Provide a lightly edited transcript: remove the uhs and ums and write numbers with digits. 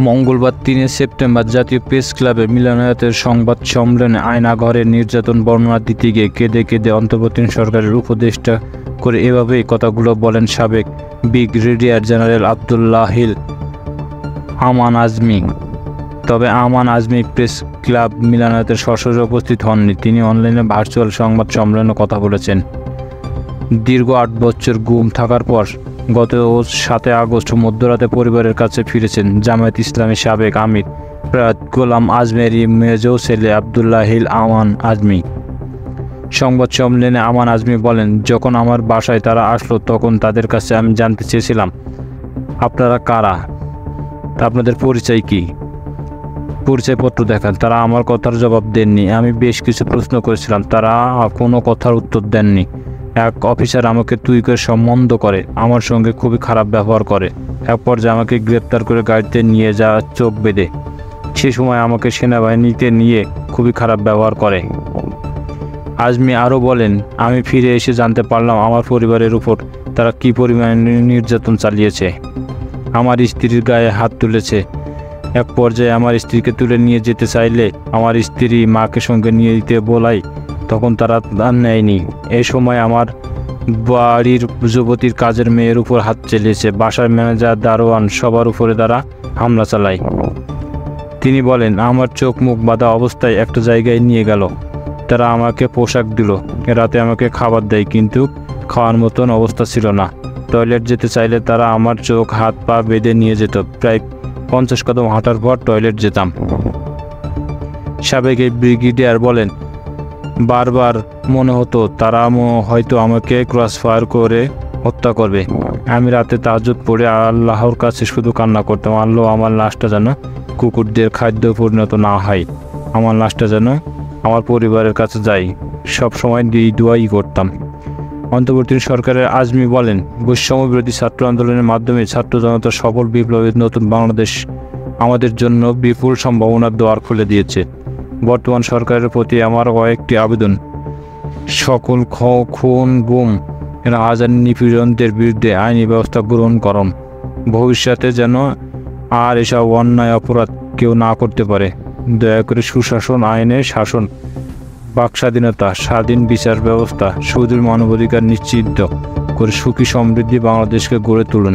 মঙ্গলবার ৩ সেপ্টেম্বর জাতীয় প্রেস ক্লাবে মিলনায়তের সংবাদ সম্মেলনে আয়নাঘরের নির্যাতন বর্ণনা দিতে গিয়ে কেঁদে কেঁদে অন্তর্বর্তী সরকারের উপদেষ্টা করে এভাবেই কথাগুলো বলেন সাবেক ব্রিগেডিয়ার জেনারেল আবদুল্লাহিল আমান আজমি। তবে আমান আজমি প্রেস ক্লাব মিলনায়তের সশরীরে উপস্থিত হননি। তিনি অনলাইনে ভার্চুয়াল সংবাদ সম্মেলনে কথা বলেছেন। দীর্ঘ ৮ বছর গুম থাকার পর গত ৭ আগস্ট মধ্যরাতে পরিবারের কাছে ফিরেছেন জামায়াত ইসলামী সাবেক আমির প্রয়াত গোলাম আজমের মেজ ছেলে আবদুল্লাহিল আমান আজমি। সংবাদ সম্মেলনে আমান আজমি বলেন, যখন আমার বাসায় তারা আসলো তখন তাদের কাছে আমি জানতে চেয়েছিলাম, আপনারা কারা, আপনাদের পরিচয় কী, পরিচয়পত্র দেখান। তারা আমার কথার জবাব দেননি। আমি বেশ কিছু প্রশ্ন করেছিলাম, তারা কোনো কথার উত্তর দেননি। এক অফিসার আমাকে তুই করে সম্বন্ধ করে, আমার সঙ্গে খুবই খারাপ ব্যবহার করে। এক পর্যায়ে আমাকে গ্রেপ্তার করে গাড়িতে নিয়ে যাওয়া, চোখ বেঁধে। সে সময় আমাকে সেনাবাহিনীতে নিয়ে খুবই খারাপ ব্যবহার করে। আজমি আরও বলেন, আমি ফিরে এসে জানতে পারলাম আমার পরিবারের উপর তারা কী পরিমাণে নির্যাতন চালিয়েছে। আমার স্ত্রীর গায়ে হাত তুলেছে। এক পর্যায়ে আমার স্ত্রীকে তুলে নিয়ে যেতে চাইলে আমার স্ত্রী মাকে সঙ্গে নিয়ে দিতে বলাই, তখন তারা নেয়নি। এই সময় আমার বাড়ির যুবতীর কাজের মেয়ের উপর হাত চালিয়েছে। বাসার ম্যানেজার, দারোয়ান সবার উপরে তারা হামলা চালায়। তিনি বলেন, আমার চোখ মুখ বাঁধা অবস্থায় একটা জায়গায় নিয়ে গেল। তারা আমাকে পোশাক দিল, রাতে আমাকে খাবার দেয়, কিন্তু খাওয়ার মতন অবস্থা ছিল না। টয়লেট যেতে চাইলে তারা আমার চোখ হাত পা বেঁধে নিয়ে যেত। প্রায় 50 কদম হাঁটার পর টয়লেট যেতাম। সাবেক এই ব্রিগেডিয়ার বলেন, বারবার মনে হতো তারা হয়তো আমাকে ক্রস ফায়ার করে হত্যা করবে। আমি রাতে তাহাজ্জুদ পড়ে আল্লাহর কাছে শুধু কান্না করতাম, আল্লাহ আমার লাশটা যেন কুকুরদের খাদ্য পরিণত না হয়, আমার লাশটা যেন আমার পরিবারের কাছে যাই। সব সময় দোয়াই করতাম। অন্তর্বর্তী সরকারের আজমি বলেন, বৈষম্য বিরোধী ছাত্র আন্দোলনের মাধ্যমে ছাত্র জনতার সফল বিপ্লবের নতুন বাংলাদেশ আমাদের জন্য বিপুল সম্ভাবনার দ্বার খুলে দিয়েছে। বর্তমান সরকারের প্রতি আমার কয়েকটি আবেদন, সকল খুন, গুম, হাজার নিপীড়নদের বিরুদ্ধে আইনি ব্যবস্থা গ্রহণ করুন। ভবিষ্যতে যেন আর এসব অন্যায় অপরাধ কেউ না করতে পারে। দয়া করে সুশাসন, আইনের শাসন, বাক স্বাধীনতা, স্বাধীন বিচার ব্যবস্থা, সুদূর মানবাধিকার নিশ্চিত করে সুখী সমৃদ্ধি বাংলাদেশকে গড়ে তুলুন।